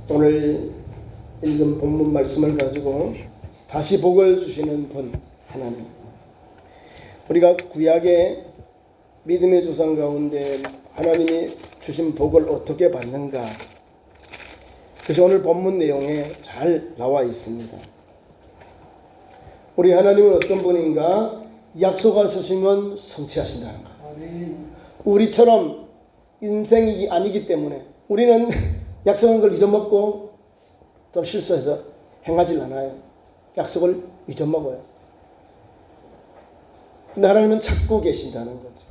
오늘 읽은 본문 말씀을 가지고 다시 복을 주시는 분 하나님, 우리가 구약의 믿음의 조상 가운데 하나님이 주신 복을 어떻게 받는가, 그것이 오늘 본문 내용에 잘 나와 있습니다. 우리 하나님은 어떤 분인가? 약속하시면 성취하신다는 것. 우리처럼 인생이 아니기 때문에 우리는 약속한 걸 잊어먹고 또 실수해서 행하지 않아요. 약속을 잊어먹어요. 근데 하나님은 찾고 계신다는 거죠.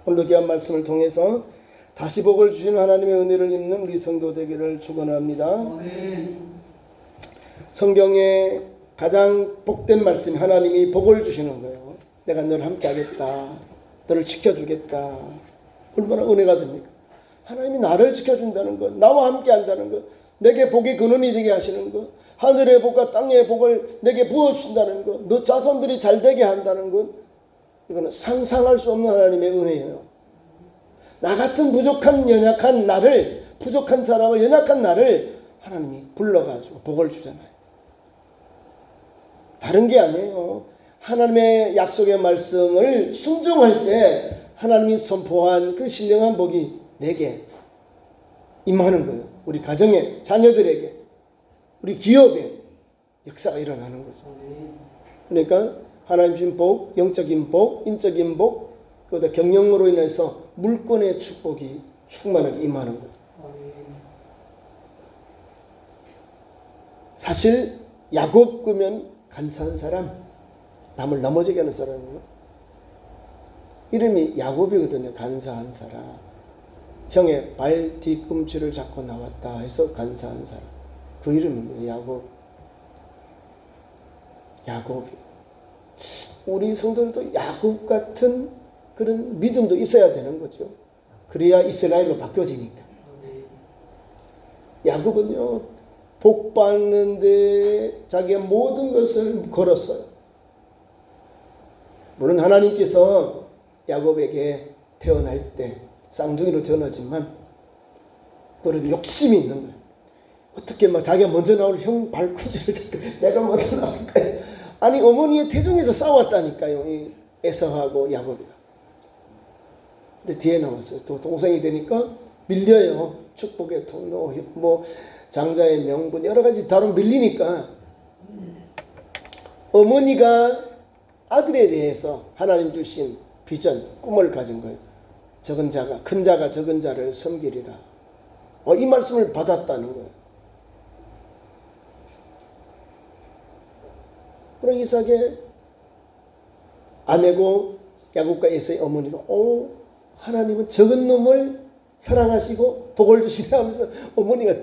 오늘도 귀한 말씀을 통해서 다시 복을 주시는 하나님의 은혜를 입는 우리 성도 되기를 축원합니다. 성경에 가장 복된 말씀이 하나님이 복을 주시는 거예요. 내가 너를 함께 하겠다. 너를 지켜주겠다. 얼마나 은혜가 됩니까? 하나님이 나를 지켜준다는 것, 나와 함께 한다는 것, 내게 복의 근원이 되게 하시는 것, 하늘의 복과 땅의 복을 내게 부어주신다는 것, 너 자손들이 잘 되게 한다는 것, 이거는 상상할 수 없는 하나님의 은혜예요. 나 같은 부족한 연약한 나를, 부족한 사람을, 연약한 나를 하나님이 불러가지고 복을 주잖아요. 다른 게 아니에요. 하나님의 약속의 말씀을 순종할 때 하나님이 선포한 그 신령한 복이 내게 임하는 거예요. 우리 가정에, 자녀들에게, 우리 기업에 역사가 일어나는 거죠. 그러니까 하나님 주신 복, 영적인 복, 인적인 복, 그보다 경영으로 인해서 물권의 축복이 충만하게 임하는 거예요. 사실 야곱 그면 간사한 사람, 남을 넘어지게 하는 사람이에요. 이름이 야곱이거든요. 간사한 사람. 형의 발 뒤꿈치를 잡고 나왔다 해서 간사한 사람. 그 이름입니다. 야곱이. 우리 성도들도 야곱 같은 그런 믿음도 있어야 되는 거죠. 그래야 이스라엘로 바뀌어지니까. 야곱은요, 복 받는데 자기의 모든 것을 걸었어요. 물론 하나님께서 야곱에게 태어날 때 쌍둥이로 태어나지만 그런 욕심이 있는 거예요. 어떻게 막 자기가 먼저 나올 형 발꿈치를 잡고 내가 먼저 나올까요? 아니, 어머니의 태중에서 싸웠다니까요. 이 에서하고 야곱이가. 근데 뒤에 나왔어요. 또 동생이 되니까 밀려요. 축복의 통로, 뭐 장자의 명분, 여러 가지 다른 밀리니까 어머니가 아들에 대해서 하나님 주신 비전, 꿈을 가진 거예요. 적은 자가, 큰 자가 적은 자를 섬기리라. 이 말씀을 받았다는 거예요. 그럼 이삭의 아내고 야곱과 에서의 어머니가 하나님은 적은 놈을 사랑하시고 복을 주시네 하면서 어머니가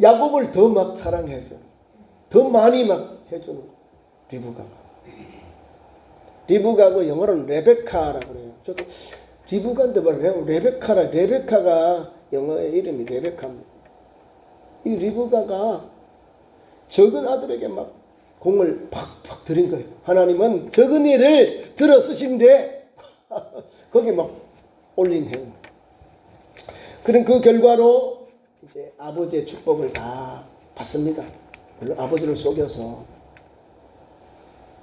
야곱을 더 막 사랑해줘. 더 많이 막 해주는 거예요. 리브가고 영어로는 레베카라고 그래요. 저도 리브가인데 뭐래요? 레베카가 영어의 이름이 레베카입니다. 이 리브가가 적은 아들에게 막 공을 팍팍 들인 거예요. 하나님은 적은 일을 들어 쓰신데 거기 막 올린 행위. 그런 그 결과로 이제 아버지의 축복을 다 받습니다. 물론 아버지를 속여서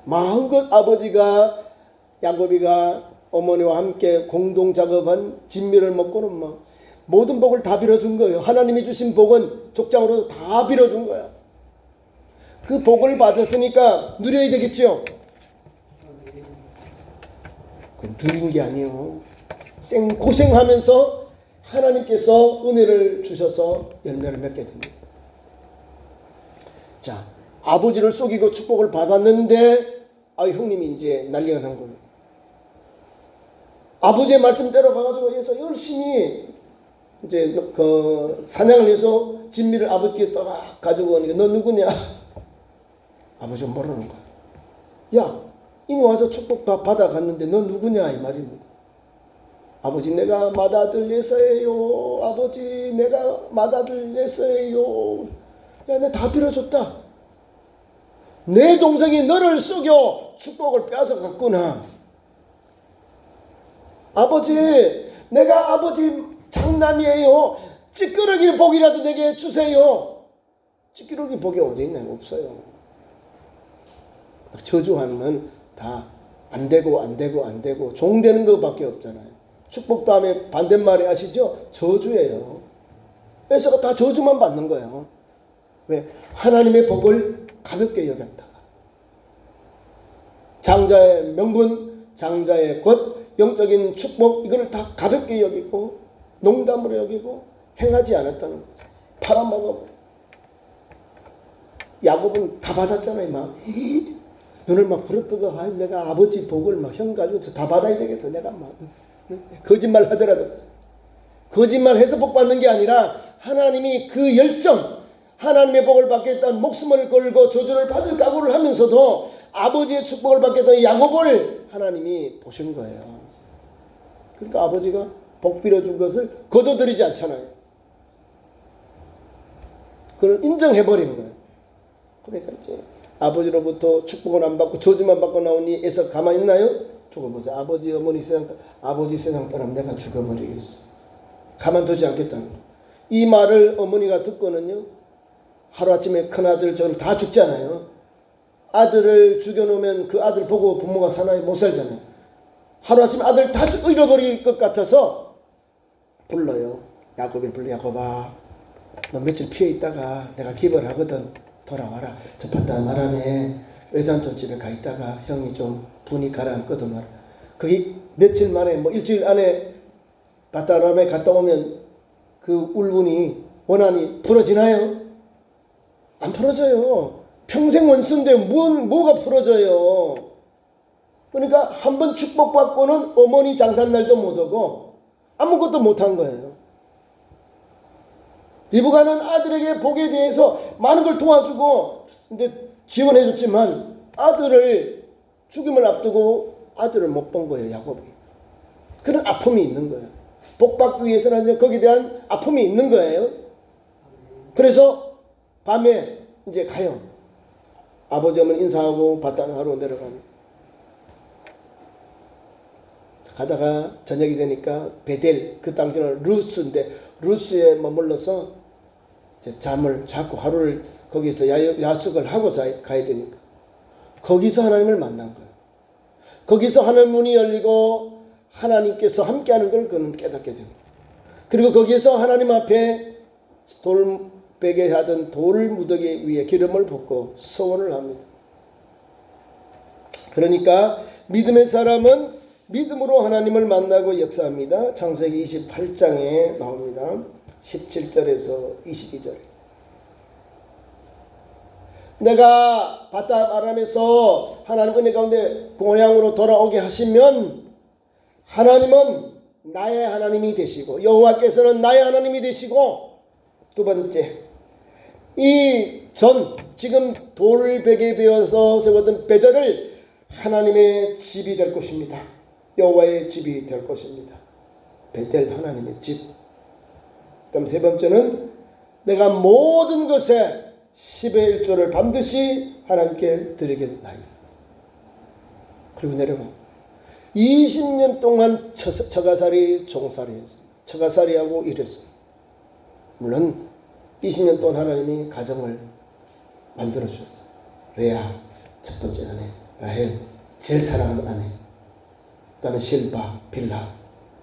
마음껏 아버지가 야곱이가 어머니와 함께 공동 작업한 진미를 먹고는 막 모든 복을 다 빌어준 거예요. 하나님이 주신 복은 족장으로 다 빌어준 거야. 그 복을 받았으니까 누려야 되겠죠. 그 누린 게 아니에요. 고생하면서 하나님께서 은혜를 주셔서 열매를 맺게 됩니다. 자, 아버지를 속이고 축복을 받았는데 형님이 이제 난리가 난 거예요. 아버지의 말씀대로 가가지고 해서 열심히 이제 그 사냥을 해서 진미를 아버지께 딱 가지고 오니까 너 누구냐? 아버지가 모르는 거야. 야, 이미 와서 축복 다 받아갔는데 너 누구냐? 이 말입니다. 아버지, 내가 맏아들 예서예요. 아버지, 내가 맏아들 예서예요. 야, 내가 다 빌어줬다. 내 동생이 너를 속여 축복을 빼앗아 갔구나. 아버지, 내가 아버지 장남이에요. 찌끄러기 복이라도 내게 주세요. 찌끄러기 복이 어디 있나요? 없어요. 저주하면 다 안 되고 안 되고 안 되고 종되는 것밖에 없잖아요. 축복 다음에 반대말이 아시죠? 저주예요. 그래서 다 저주만 받는 거예요. 왜? 하나님의 복을 가볍게 여겼다가 장자의 명분, 장자의 것, 영적인 축복 이걸 다 가볍게 여기고 농담으로 여기고 행하지 않았다는 거죠. 팔아먹어. 야곱은 다 받았잖아요. 막 눈을 막 부릅뜨고 내가 아버지 복을 막 형 가지고 다 받아야 되겠어. 내가 막 거짓말 하더라도 거짓말해서 복 받는 게 아니라 하나님이 그 열정, 하나님의 복을 받겠다는 목숨을 걸고 저주를 받을 각오를 하면서도 아버지의 축복을 받겠다는 야곱을 하나님이 보신 거예요. 그러니까 아버지가 복 빌어준 것을 거둬들이지 않잖아요. 그걸 인정해버린 거예요. 그러니까 이제 아버지로부터 축복을 안 받고 저주만 받고 나오니 에서 가만히 있나요? 죽어보자. 아버지 어머니 아버지 세상 떠나면 내가 죽어버리겠어. 가만두지 않겠다는 거예요. 이 말을 어머니가 듣고는요, 하루아침에 큰아들 저는 다 죽잖아요. 아들을 죽여놓으면 그 아들 보고 부모가 사나요? 못 살잖아요. 하루아침에 아들 다 잃어버릴 것 같아서 불러요. 야곱이 불러. 야곱아, 너 며칠 피해 있다가 내가 기벌 하거든. 돌아와라. 저 바다 아람에 외삼촌 집에 가 있다가 형이 좀 분이 가라앉거든 말아. 그게 며칠 만에 뭐 일주일 안에 바다 아람에 갔다 오면 그 울분이 원한이 풀어지나요? 안 풀어져요. 평생 원수인데 뭐가 풀어져요. 그러니까 한번 축복받고는 어머니 장산날도 못 오고 아무것도 못한 거예요. 리브가는 아들에게 복에 대해서 많은 걸 도와주고 근데 지원해줬지만 아들을 죽임을 앞두고 아들을 못 본 거예요. 야곱이. 그런 아픔이 있는 거예요. 복 받기 위해서는 거기에 대한 아픔이 있는 거예요. 그래서 밤에 이제 가요. 아버지 어머니 인사하고 바다하러 내려가면 가다가 저녁이 되니까 베델, 그 당시는 루스인데 루스에 머물러서 잠을 자고 하루를 거기서 야숙을 하고 가야 되니까 거기서 하나님을 만난 거예요. 거기서 하늘 문이 열리고 하나님께서 함께하는 걸 그는 깨닫게 됩니다. 그리고 거기에서 하나님 앞에 돌베개 하던 돌 무더기 위에 기름을 붓고 서원을 합니다. 그러니까 믿음의 사람은 믿음으로 하나님을 만나고 역사합니다. 창세기 28장에 나옵니다. 17절에서 22절. 내가 바다 아람에서 하나님 은혜 가운데 본향으로 돌아오게 하시면 하나님은 나의 하나님이 되시고 여호와께서는 나의 하나님이 되시고 두 번째 지금 돌베개 베어서 세웠던 베델을 하나님의 집이 될 것입니다. 여호와의 집이 될 것입니다. 베델 하나님의 집. 그럼 세 번째는 내가 모든 것에 10의 1조를 반드시 하나님께 드리겠나이다. 그리고 내려가 20년 동안 처가살이 종살이 했어요. 처가살이하고 일했어요. 물론 20년 동안 하나님이 가정을 만들어 주셨어요. 레아 첫 번째 아내, 라헬 제일 사랑하는 아내, 그 다음에 실바, 빌하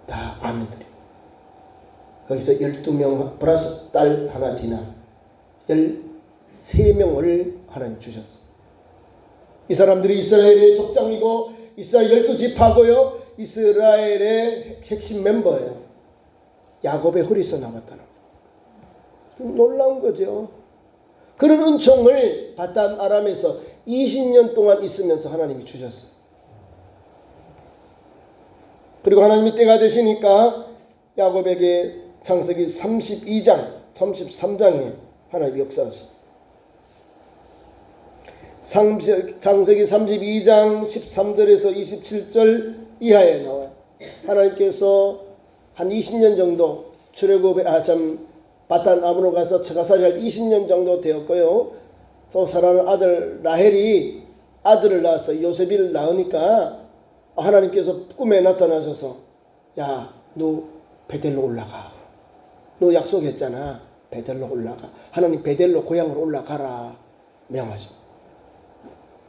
다 아내들이. 거기서 12명 플러스 딸 하나 디나 13명을 하나님 주셨어요. 이 사람들이 이스라엘의 족장이고 이스라엘 12지파고요. 이스라엘의 핵심 멤버예요. 야곱의 허리에서 나왔다는 거. 놀라운 거죠. 그런 은총을 바단 아람에서 20년 동안 있으면서 하나님이 주셨어요. 그리고 하나님이 때가 되시니까 야곱에게 창세기 32장, 33장에 하나님이 역사하십니다. 창세기 32장 13절에서 27절 이하에 나와요. 하나님께서 한 20년 정도 출애굽에 바단 아람으로 가서 처가살이할 20년 정도 되었고요. 또 사랑하는 아들 라헬이 아들을 낳아서 요셉을 낳으니까 하나님께서 꿈에 나타나셔서 야, 너 베델로 올라가. 너 약속했잖아. 베델로 올라가. 하나님 베델로 고향으로 올라가라 명하죠.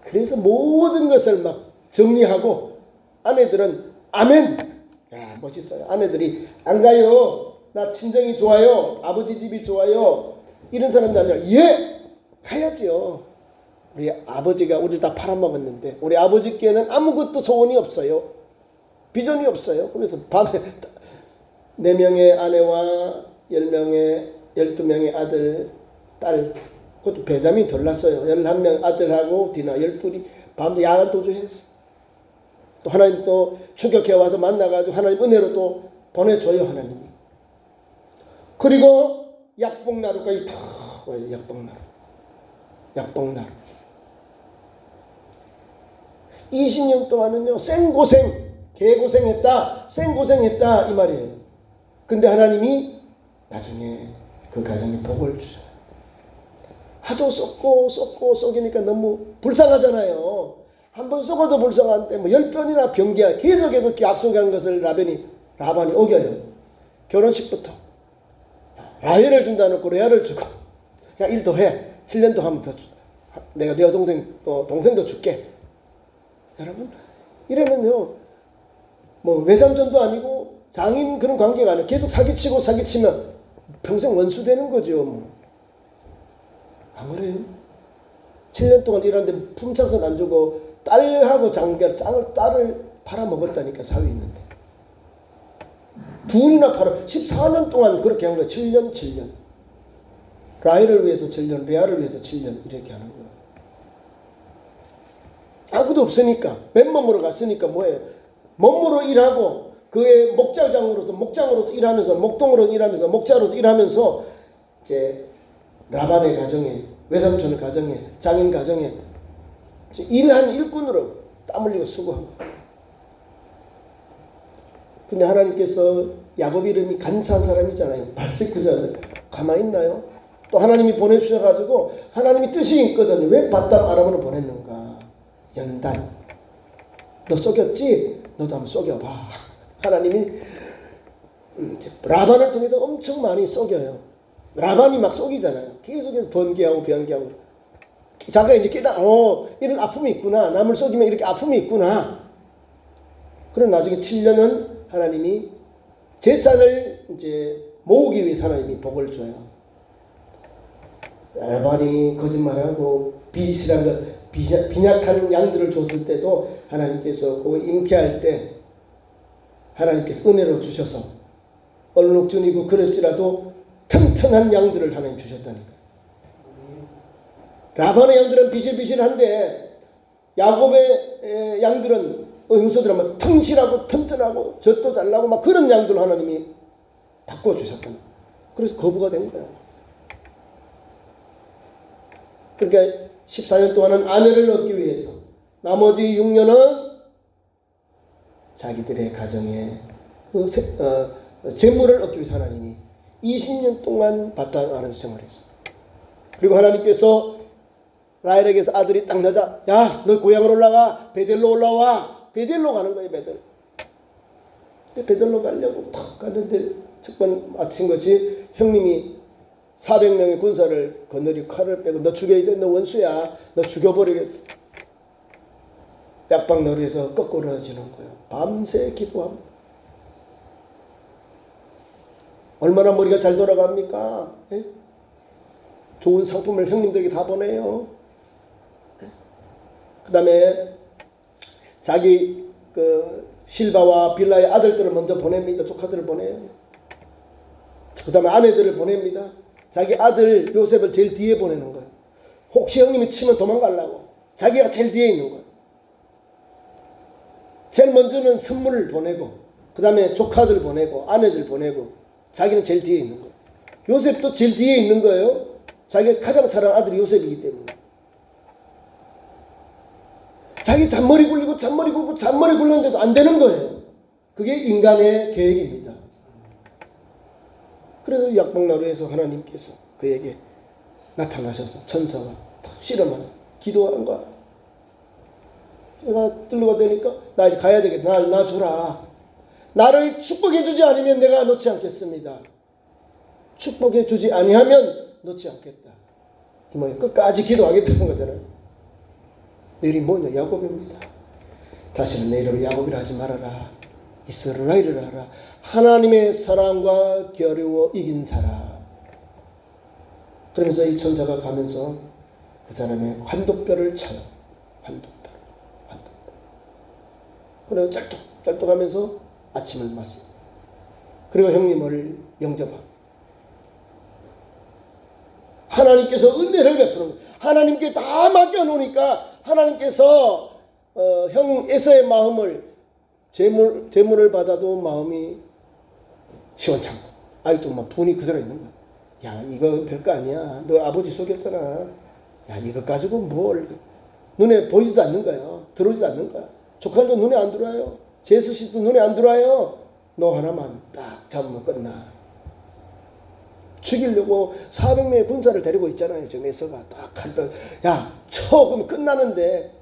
그래서 모든 것을 막 정리하고 아내들은 아멘. 야, 멋있어요. 아내들이 안 가요. 나 친정이 좋아요. 아버지 집이 좋아요. 이런 사람들 아니라 예 가야죠. 우리 아버지가 우리를 다 팔아먹었는데 우리 아버지께는 아무것도 소원이 없어요. 비전이 없어요. 그래서 밤에 4명의 아내와 10명의 12명의 아들 딸, 그것도 배담이 덜 났어요. 11명 아들하고 디나 12이 밤 야간 도주했어. 또 하나님 또 추격해 와서 만나가지고 하나님 은혜로 또 보내줘요. 하나님이. 그리고 약복나루까지 다 와요. 약복나루 20년 동안은요 생고생 개고생했다 생고생했다 이 말이에요. 근데 하나님이 나중에 그 가정에 복을 주셔요. 하도 썩기니까 너무 불쌍하잖아요. 한번 썩어도 불쌍한데 뭐 10번이나 변기야 계속 약속한 것을 라반이 어겨요. 결혼식부터 라헬을 준다 놓고 레아를 주고 야 일도 해 7년 더 하면 더 내가 네 여동생 또 동생도 줄게. 여러분 이러면요 뭐 외삼촌도 아니고 장인 그런 관계가 아니에요. 계속 사기치면 평생 원수 되는 거죠. 뭐. 안 그래요? 7년 동안 일하는데 품삯은 안 주고 딸하고 딸을 팔아먹었다니까. 사위 있는데 둘이나 14년 동안 그렇게 한 거예요. 7년 라헬을 위해서 7년 레아를 위해서 7년 이렇게 하는 거예요. 아무도 없으니까 맨몸으로 갔으니까 뭐예요? 몸으로 일하고 그의 목장으로서 일하면서 목동으로 일하면서 목자로서 일하면서 이제 라반의 가정에 외삼촌의 가정에 장인 가정에 일한 일꾼으로 땀 흘리고 수고한 거예요. 근데 하나님께서 야곱 이름이 간사한 사람이잖아요. 발짓구잖아요. 가만히 있나요? 또 하나님이 보내주셔가지고 하나님이 뜻이 있거든요. 왜 바담 아람으로 보냈는가? 연단. 너 속였지? 너도 한번 속여봐. 하나님이 라반을 통해서 엄청 많이 속여요. 라반이 막 속이잖아요. 계속해서 번개하고 자기가 이제 이런 아픔이 있구나. 남을 속이면 이렇게 아픔이 있구나. 그럼 나중에 7년은 하나님이 재산을 이제 모으기 위해서 하나님이 복을 줘요. 라반이 거짓말하고 빈약한 양들을 줬을 때도 하나님께서 그 잉태할 때 하나님께서 은혜로 주셔서 얼룩준이고 그럴지라도 튼튼한 양들을 하나님 주셨다니까요. 라반의 양들은 비실비실한데 야곱의 양들은 흉소들은 막 튼실하고 튼튼하고 젖도 잘 나고 막 그런 양들 하나님이 바꿔주셨다는. 그래서 거부가 된 거예요. 그러니까 14년 동안은 아내를 얻기 위해서 나머지 6년은 자기들의 가정에 그 재물을 얻기 위해서 하나님이 20년 동안 바단 아람 생활했어요. 그리고 하나님께서 라헬에게서 아들이 딱 나자 야 너 고향으로 올라가 베델로 올라와. 베델로 가는 거예요. 베델로 가려고 탁 갔는데 첫번 마친 것이 형님이 400명의 군사를 거느리고 칼을 빼고 너 죽여야 돼. 너 원수야. 너 죽여버리겠어. 약방놀이에서 거꾸러지는 거예요. 밤새 기도합니다. 얼마나 머리가 잘 돌아갑니까? 예? 좋은 상품을 형님들에게 다 보내요. 예? 그 다음에 자기 실바와 빌라의 아들들을 먼저 보냅니다. 조카들을 보내요. 그 다음에 아내들을 보냅니다. 자기 아들 요셉을 제일 뒤에 보내는 거예요. 혹시 형님이 치면 도망가려고. 자기가 제일 뒤에 있는 거예요. 제일 먼저는 선물을 보내고 그 다음에 조카들 보내고 아내들 보내고 자기는 제일 뒤에 있는 거예요. 요셉도 제일 뒤에 있는 거예요. 자기가 가장 사랑하는 아들이 요셉이기 때문에. 자기 잔머리 굴렸는데도 안 되는 거예요. 그게 인간의 계획입니다. 그래서 약방나루에서 하나님께서 그에게 나타나셔서 천사가 실험하셔서 기도하는 거야. 내가 들러가 되니까 나 이제 가야 되겠다. 나 주라. 나를 축복해 주지 않으면 내가 놓지 않겠습니다. 축복해 주지 아니하면 놓지 않겠다. 이 뭐예요? 끝까지 기도하겠다는 거잖아요. 내 이름이 뭐냐? 야곱입니다. 다시는 내 이름을 야곱이라 하지 말아라. 이스라엘이라 하라. 하나님의 사랑과 겨루어 이긴 사람. 그러면서 이 천사가 가면서 그 사람의 환도뼈를 쳐요. 환도뼈. 그리고 짤뚝짤뚝 하면서 아침을 맞습니다. 그리고 형님을 영접합니다. 하나님께서 은혜를 베푸는 거예요. 하나님께 다 맡겨놓으니까 하나님께서 형 에서의 마음을 재물을 받아도 마음이 시원찮고 아직도 막 분이 그대로 있는 거야. 야, 이거 별거 아니야. 너 아버지 속였잖아. 야, 이거 가지고 뭘. 눈에 보이지도 않는 거야. 들어오지도 않는 거야. 조카도 눈에 안 들어와요. 제수 씨도 눈에 안 들어와요. 너 하나만 딱 잡으면 끝나. 죽이려고 400명의 군사를 데리고 있잖아요. 지금 에서가 딱 한번 야, 쳐 그러면 끝나는데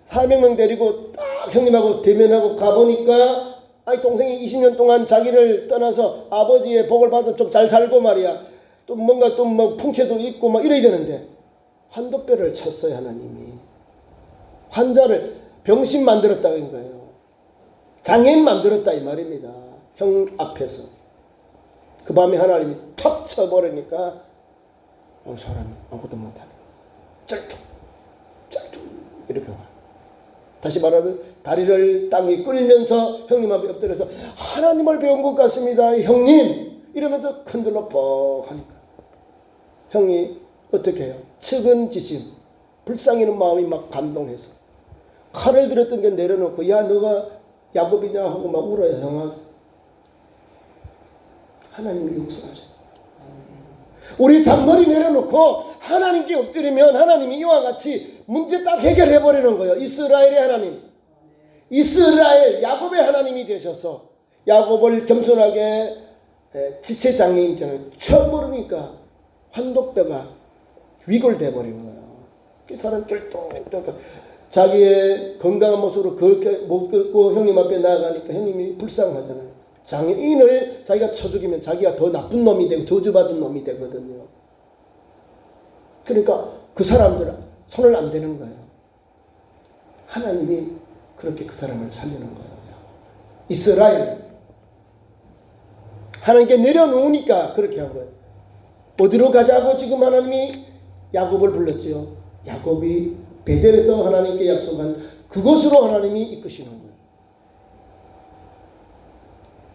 400명 데리고 딱 형님하고 대면하고 가보니까 아이 동생이 20년 동안 자기를 떠나서 아버지의 복을 받아 좀 잘 살고 말이야. 또 뭔가 또 뭐 풍채도 있고 막 이래야 되는데 환도뼈를 쳤어요. 하나님이 환자를 병신 만들었다는 거예요. 장애인 만들었다 이 말입니다. 형 앞에서 그 밤에 하나님이 탁 쳐버리니까 사람이 아무것도 못하네. 쩔뚝 이렇게 와. 다시 말하면 다리를 땅에 끌면서 형님 앞에 엎드려서 하나님을 배운 것 같습니다. 형님 이러면서 흔들러 뻑 하니까 형이 어떻게 해요? 측은지심 불쌍히는 마음이 막 감동해서 칼을 들었던 게 내려놓고 야 너가 야곱이냐 하고 막 울어요. 형아 하나님을 용서하세요. 우리 잔머리 내려놓고 하나님께 엎드리면 하나님이 이와 같이 문제 딱 해결해 버리는 거예요. 이스라엘의 하나님, 이스라엘 야곱의 하나님이 되셔서 야곱을 겸손하게 지체장애인처럼 쳐버리니까 환도뼈가 위골돼 버린 거예요. 그 사람 쫄떡쫄떡 자기의 건강한 모습으로 그렇게 못 걷고 형님 앞에 나아가니까 형님이 불쌍하잖아요. 장애인을 자기가 쳐 죽이면 자기가 더 나쁜 놈이 되고 저주받은 놈이 되거든요. 그러니까 그 사람들 손을 안 대는 거예요. 하나님이 그렇게 그 사람을 살리는 거예요. 이스라엘 하나님께 내려놓으니까 그렇게 한 거예요. 어디로 가자고 지금 하나님이 야곱을 불렀지요. 야곱이 베델에서 하나님께 약속한 그곳으로 하나님이 이끄시는 거예요.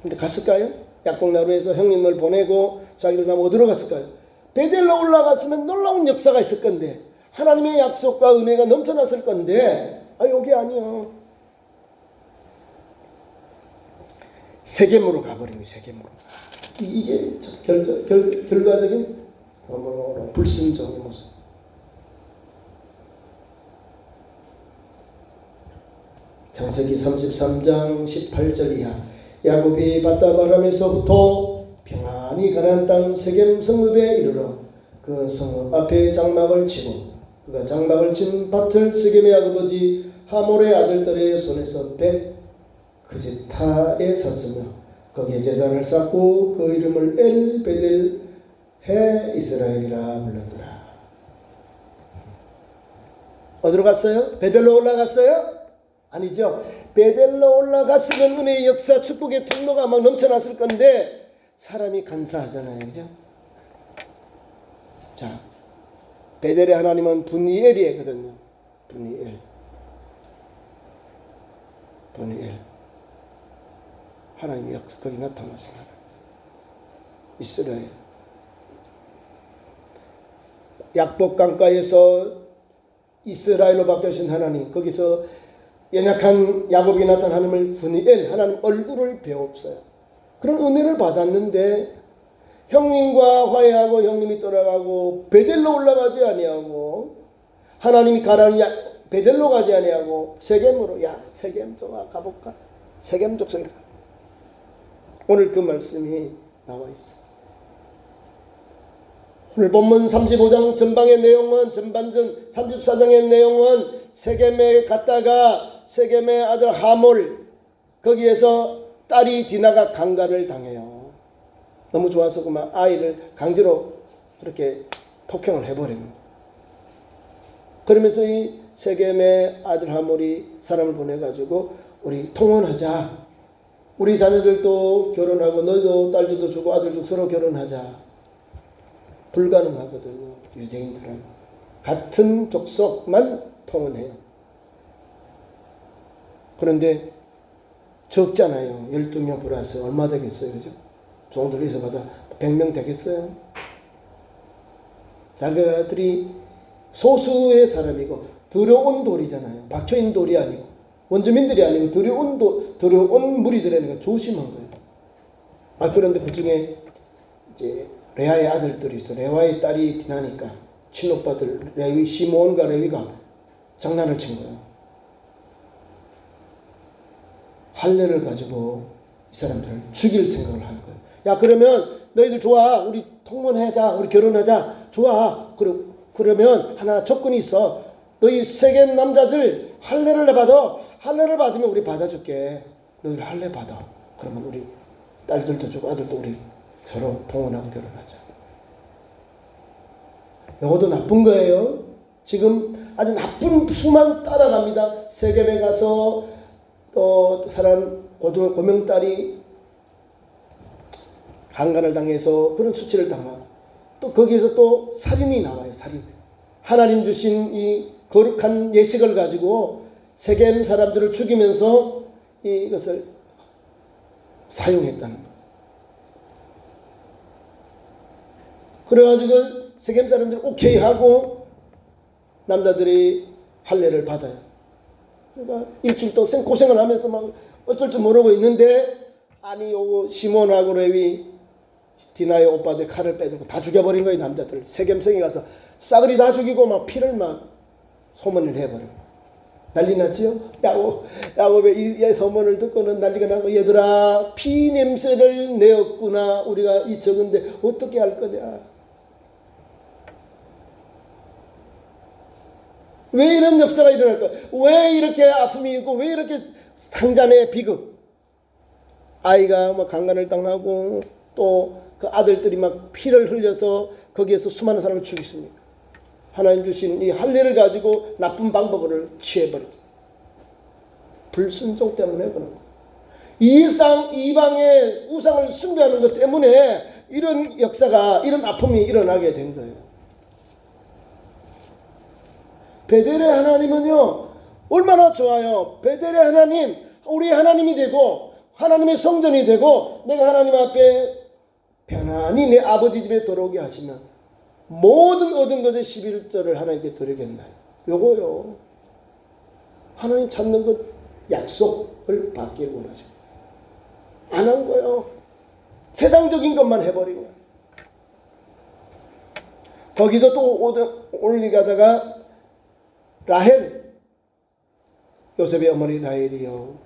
근데 갔을까요? 약복나루에서 형님을 보내고 자기를 남아 어디로 갔을까요? 베델로 올라갔으면 놀라운 역사가 있을 건데 하나님의 약속과 은혜가 넘쳐났을 건데 여기 아니요. 세겜으로 가버린 거예요. 세겜으로. 이게 결과적인 불순종의 모습. 창세기 33장 18절 이하 야곱이 바다바람에서부터 평안히 가나안 땅 세겜 성읍에 이르러 그 성읍 앞에 장막을 치고 그가 장막을 친 밭을 세겜의 아버지 하몰의 아들들의 손에서 그지타에 샀으며 거기에 제단을 쌓고 그 이름을 엘 베델 해 이스라엘이라 불렀더라. 어디로 갔어요? 베델로 올라갔어요? 아니죠. 베델로 올라갔으면 은혜의 역사 축복의 통로가 막 넘쳐났을 건데 사람이 간사하잖아요. 그죠? 자, 베델의 하나님은 분이엘이거든요. 분이엘. 하나님의 역사 거기 나타나신 하나님. 이스라엘. 약복강가에서 이스라엘로 바뀌신 하나님. 거기서 연약한 야곱이 나타난 하나님을 분이엘 하나님 얼굴을 배웠어요. 그런 은혜를 받았는데 형님과 화해하고 형님이 떠나가고 베델로 올라가지 아니하고 하나님이 가라는 베델로 가지 아니하고 세겜으로 세겜 좀 가볼까? 세겜 족속으로 가. 오늘 그 말씀이 나와 있어요. 오늘 본문 35장 전방의 내용은 전반전 34장의 내용은 세겜에 갔다가 세겜의 아들 하몰 거기에서 딸이 디나가 강간을 당해요. 너무 좋아서 그만 아이를 강제로 그렇게 폭행을 해버리는 거예요. 그러면서 이 세겜의 아들 하몰이 사람을 보내가지고 우리 통혼하자. 우리 자녀들도 결혼하고 너희도 딸들도 주고 아들도 서로 결혼하자. 불가능하거든요. 유대인들은. 같은 족속만 통혼해요. 그런데 적잖아요. 12명 플러스 얼마 되겠어요. 그죠? 종들 있어봐도 100명 되겠어요. 자기들이 소수의 사람이고 들어온 돌이잖아요. 박혀인 돌이 아니고 원주민들이 아니고 들어온 무리들이니까 조심한 거예요. 그런데 그 중에 이제 레아의 아들들이 있어. 레아의 딸이 디나니까 친오빠들 레위 시몬과 레위가 장난을 친 거예요. 할례를 가지고 이 사람들을 죽일 생각을 하는 거예요. 야, 그러면 너희들 좋아. 우리 통혼하자. 우리 결혼하자. 좋아. 그러면 하나 조건이 있어. 너희 세겜 남자들 할례를 받아. 할례를 받으면 우리 받아줄게. 너희들 할례 받아. 그러면 우리 딸들도 주고 아들도 우리 서로 통혼하고 결혼하자. 이것도 나쁜 거예요. 지금 아주 나쁜 수만 따라갑니다. 세겜에 가서 또 사람 고명딸이 강간을 당해서 그런 수치를 당하고 또 거기에서 또 살인이 나와요. 살인. 하나님 주신 이 거룩한 예식을 가지고 세겜 사람들을 죽이면서 이것을 사용했다는 거예요. 그래가지고 세겜 사람들이 오케이 하고 남자들이 할례를 받아요. 그러니까 일주일 또 고생을 하면서 막 어쩔 줄 모르고 있는데 아니 요 시몬하고 레위 디나의 오빠들 칼을 빼들고 다 죽여버린 거예요. 남자들 세겜성에 가서 싸그리 다 죽이고 막 피를 막 소문을 해버려요. 난리 났지요. 야곱의 이 소문을 듣고는 난리가 나고 얘들아 피 냄새를 내었구나. 우리가 이 적은데 어떻게 할 거냐. 왜 이런 역사가 일어날까? 왜 이렇게 아픔이 있고 왜 이렇게 상잔의 비극? 아이가 막 강간을 당하고 또 그 아들들이 막 피를 흘려서 거기에서 수많은 사람을 죽였습니다. 하나님 주신 이 할례를 가지고 나쁜 방법을 취해버리죠. 불순종 때문에 그런 거예요. 이방의 우상을 숭배하는 것 때문에 이런 역사가 이런 아픔이 일어나게 된 거예요. 베델의 하나님은요 얼마나 좋아요. 베델의 하나님 우리 하나님이 되고 하나님의 성전이 되고 내가 하나님 앞에 편안히 내 아버지 집에 들어오게 하시면 모든 얻은 것의 11조를 하나님께 드리겠나요? 요거요. 하나님 찾는 것 약속을 받길 원하시고 안 한 거예요. 세상적인 것만 해버린 거예요. 거기서 또 올리가다가 라헬 요셉의 어머니 라헬이요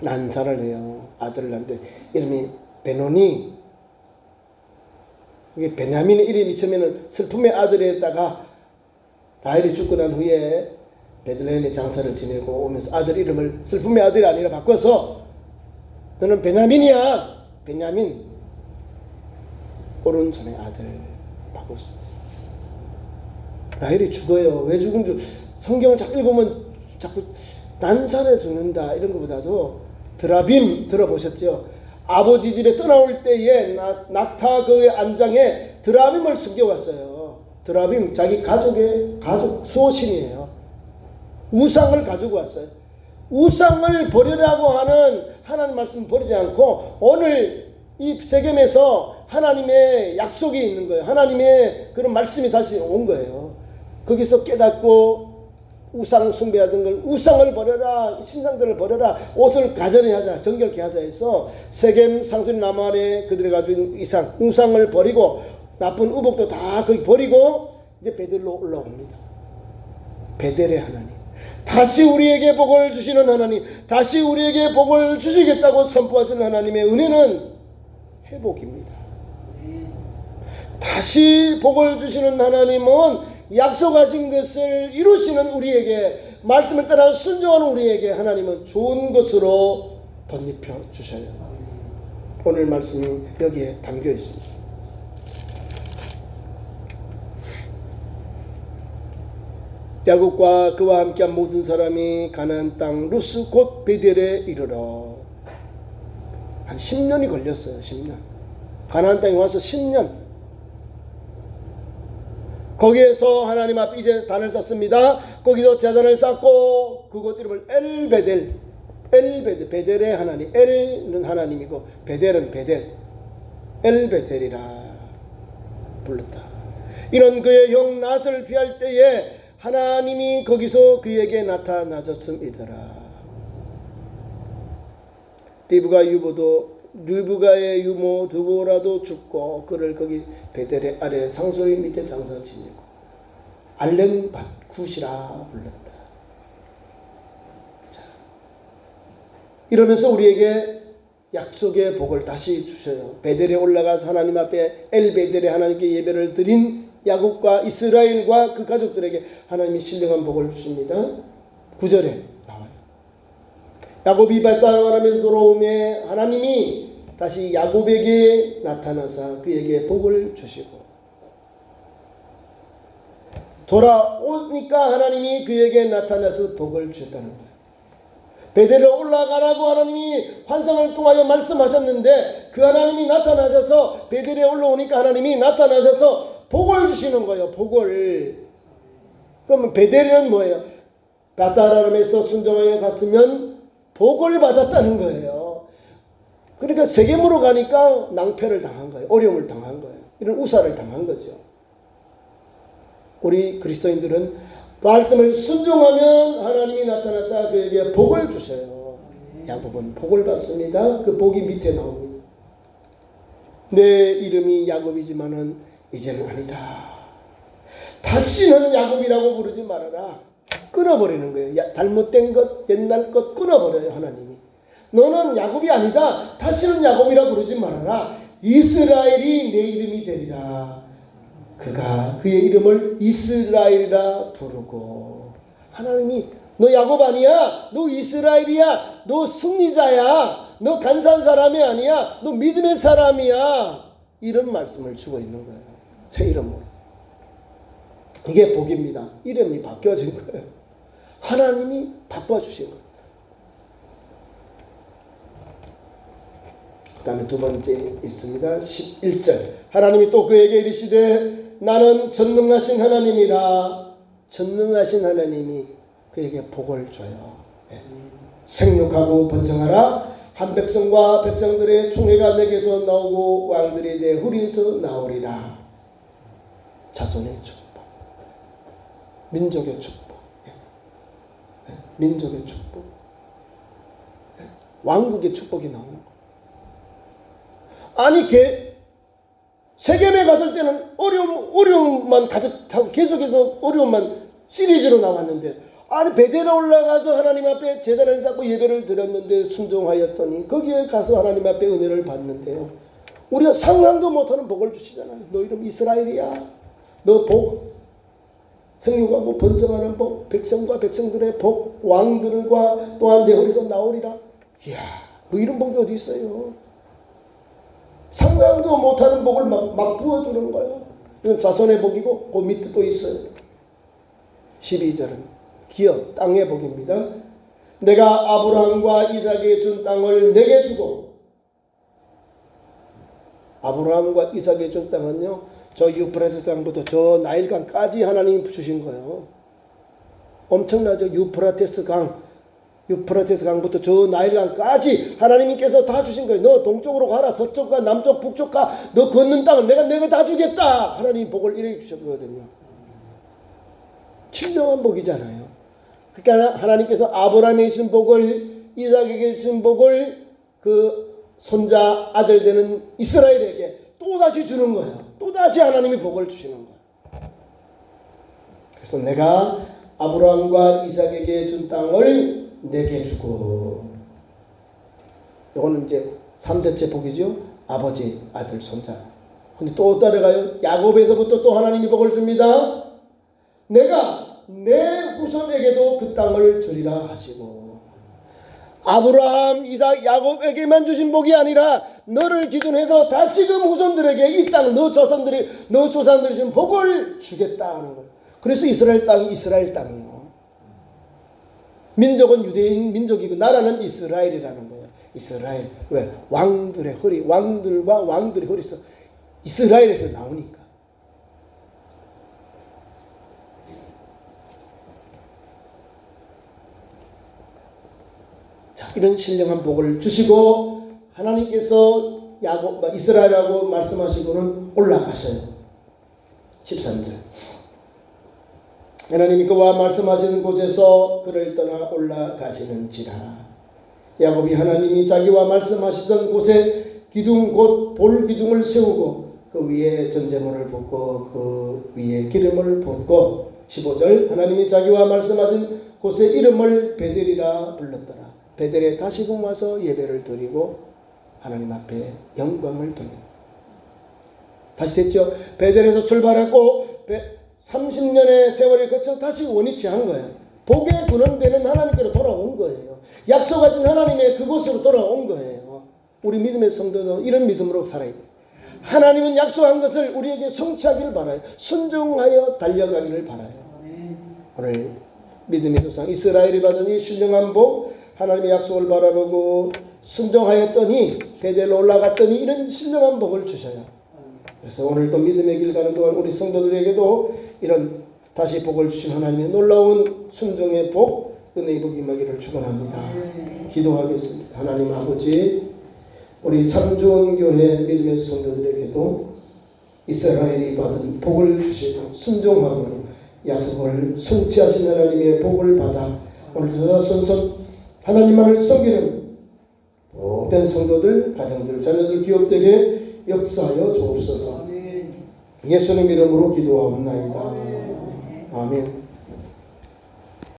난사를 해요. 아들을 낳는데 이름이 베노니. 이게 베냐민의 이름이 처음에는 슬픔의 아들에다가 라헬이 죽고 난 후에 베들레헴에 장사를 지내고 오면서 아들 이름을 슬픔의 아들이 아니라 바꿔서 너는 베냐민이야. 베냐민 오른손의 아들 바꿨어. 라헬이 죽어요. 왜 죽은 줄 성경을 자꾸 읽으면 자꾸 난산에 죽는다 이런 것보다도 드라빔 들어보셨죠? 아버지 집에 떠나올 때에 낙타 그의 안장에 드라빔을 숨겨왔어요. 드라빔 자기 가족 수호신이에요. 우상을 가지고 왔어요. 우상을 버리라고 하는 하나님 말씀 버리지 않고 오늘 이 세겜에서 하나님의 약속이 있는 거예요. 하나님의 그런 말씀이 다시 온 거예요. 거기서 깨닫고 우상 숭배하던 걸 우상을 버려라. 신상들을 버려라. 옷을 가전히 하자. 정결케 하자 해서 세겜 상수리 나무아래 그들이 가진 우상을 버리고 나쁜 의복도 다 거기 버리고 이제 베델로 올라옵니다. 베델의 하나님. 다시 우리에게 복을 주시는 하나님. 다시 우리에게 복을 주시겠다고 선포하시는 하나님의 은혜는 회복입니다. 다시 복을 주시는 하나님은 약속하신 것을 이루시는 우리에게 말씀을 따라 순종하는 우리에게 하나님은 좋은 것으로 덧입혀 주셔요. 오늘 말씀이 여기에 담겨 있습니다. 야곱과 그와 함께한 모든 사람이 가나안 땅 루스 곧 베델에 이르러 한 10년이 걸렸어요. 10년. 가나안 땅에 와서 10년. 거기에서 하나님 앞에 이제 단을 쌓습니다. 거기서 제단을 쌓고 그곳 이름을 엘베델, 베델의 하나님, 엘은 하나님이고 베델은 베델, 엘베델이라 불렀다. 이는 그의 형 낫을 피할 때에 하나님이 거기서 그에게 나타나셨음이더라. 리브가의 유모 드보라도 죽고 그를 거기 베델의 아래 상소리 밑에 장사 지내고 알렌 굿이라 불렀다. 자, 이러면서 우리에게 약속의 복을 다시 주셔요. 베델에 올라가서 하나님 앞에 엘베델에 하나님께 예배를 드린 야곱과 이스라엘과 그 가족들에게 하나님이 신령한 복을 주십니다. 9절에 나와요. 야곱이 발달하면서 돌아오매 하나님이 다시 야곱에게 나타나사 그에게 복을 주시고 돌아오니까 하나님이 그에게 나타나서 복을 주셨다는 거예요. 베델에 올라가라고 하나님이 환상을 통하여 말씀하셨는데 그 하나님이 나타나셔서 베델에 올라오니까 하나님이 나타나셔서 복을 주시는 거예요. 복을. 그러면 베델은 뭐예요? 바다라름에서 순종하여 갔으면 복을 받았다는 거예요. 그러니까 세겜으로 가니까 낭패를 당한 거예요. 어려움을 당한 거예요. 이런 우사를 당한 거죠. 우리 그리스도인들은 말씀을 순종하면 하나님이 나타나서 그에게 복을 주셔요. 야곱은 복을 받습니다. 그 복이 밑에 나옵니다. 내 이름이 야곱이지만은 이제는 아니다. 다시는 야곱이라고 부르지 말아라. 끊어버리는 거예요. 잘못된 것, 옛날 것 끊어버려요. 하나님이. 너는 야곱이 아니다. 다시는 야곱이라 부르지 말아라. 이스라엘이 내 이름이 되리라. 그가 그의 이름을 이스라엘이라 부르고 하나님이 너 야곱 아니야. 너 이스라엘이야. 너 승리자야. 너 간사한 사람이 아니야. 너 믿음의 사람이야. 이런 말씀을 주고 있는 거예요. 새 이름으로. 이게 복입니다. 이름이 바뀌어진 거예요. 하나님이 바꿔주신 거예요. 그 다음에 두 번째 있습니다. 11절. 하나님이 또 그에게 이르시되 나는 전능하신 하나님이라. 전능하신 하나님이 그에게 복을 줘요. 생육하고 번성하라. 한 백성과 백성들의 총회가 내게서 나오고 왕들이 내 후리에서 나오리라. 자손의 축복, 민족의 축복, 민족의 축복, 왕국의 축복이 나오는 거예요. 아니 세겜에 갔을 때는 어려움만 가득하고 계속해서 어려움만 시리즈로 나왔는데 아니 베델에 올라가서 하나님 앞에 제단을 쌓고 예배를 드렸는데 순종하였더니 거기에 가서 하나님 앞에 은혜를 받는데요. 우리가 상상도 못하는 복을 주시잖아요. 너 이름 이스라엘이야. 너 복, 생육하고 번성하는 복, 백성과 백성들의 복, 왕들과 또한 내 허리에서 나오리라. 이야, 뭐 이런 복이 어디 있어요? 상상도 못하는 복을 막 부어주는 거예요. 이건 자손의 복이고 그 밑에 또 있어요. 12절은 기업, 땅의 복입니다. 내가 아브라함과 이삭에게 준 땅을 내게 주고 아브라함과 이삭에게 준 땅은요. 저 유프라테스 강부터 저 나일강까지 하나님이 주신 거예요. 엄청나죠. 유프라테스 강부터 저 나일강까지 하나님께서 다 주신 거예요. 너 동쪽으로 가라. 서쪽 가. 남쪽 북쪽 가. 너 걷는 땅을 내가 다 주겠다. 하나님 복을 이렇게 주셨거든요. 신령한 복이잖아요. 그러니까 하나님께서 아브라함에게 주신 복을 이삭에게 주신 복을 그 손자 아들 되는 이스라엘에게 또다시 주는 거예요. 또다시 하나님이 복을 주시는 거예요. 그래서 내가 아브라함과 이삭에게 준 땅을 내게 주고 이거는 이제 3대째 복이죠. 아버지, 아들, 손자. 근데 또 따라가요. 야곱에서부터 또 하나님이 복을 줍니다. 내가 내 후손에게도 그 땅을 주리라 하시고 아브라함, 이삭, 야곱에게만 주신 복이 아니라 너를 기준해서 다시금 후손들에게 이 땅, 너 조상들이 준 복을 주겠다 하는 거예요. 그래서 이스라엘 땅이 이스라엘 땅이에요. 민족은 유대인 민족이고 나라는 이스라엘이라는 거예요. 이스라엘. 왜? 왕들의 허리, 왕들과 왕들의 허리에서 이스라엘에서 나오니까. 자, 이런 신령한 복을 주시고 하나님께서 이스라엘하고 말씀하시고는 올라가셔요. 13절. 하나님이 그와 말씀하시는 곳에서 그를 떠나 올라가시는지라. 야곱이 하나님이 자기와 말씀하시던 곳에 기둥 곧 돌기둥을 세우고 그 위에 전제물을 붓고 그 위에 기름을 붓고 15절. 하나님이 자기와 말씀하신 곳에 이름을 베델이라 불렀더라. 베델에 다시금 와서 예배를 드리고 하나님 앞에 영광을 돌립니다. 다시 됐죠. 베델에서 출발하고 30년의 세월이 거쳐 다시 원위치 한 거예요. 복의 근원되는 하나님께로 돌아온 거예요. 약속하신 하나님의 그곳으로 돌아온 거예요. 우리 믿음의 성도는 이런 믿음으로 살아야 돼요. 하나님은 약속한 것을 우리에게 성취하기를 바라요. 순종하여 달려가기를 바라요. 오늘 믿음의 조상 이스라엘이 받은 이 신령한 복, 하나님의 약속을 바라보고 순종하였더니 베델로 올라갔더니 이런 신령한 복을 주셔요. 그래서 오늘 또 믿음의 길 가는 동안 우리 성도들에게도 이런 다시 복을 주신 하나님의 놀라운 순종의 복, 은혜의 복이 임하기를 축원합니다. 기도하겠습니다. 하나님 아버지, 우리 참 좋은 교회 믿음의 성도들에게도 이스라엘이 받은 복을 주시고 순종함으로 약속을 성취하신 하나님의 복을 받아 오늘도 선선 하나님만을 섬기는 복된 성도들, 가정들, 자녀들, 기업되게 역사하여 주옵소서. 예수님 이름으로 기도하옵나이다. 아멘.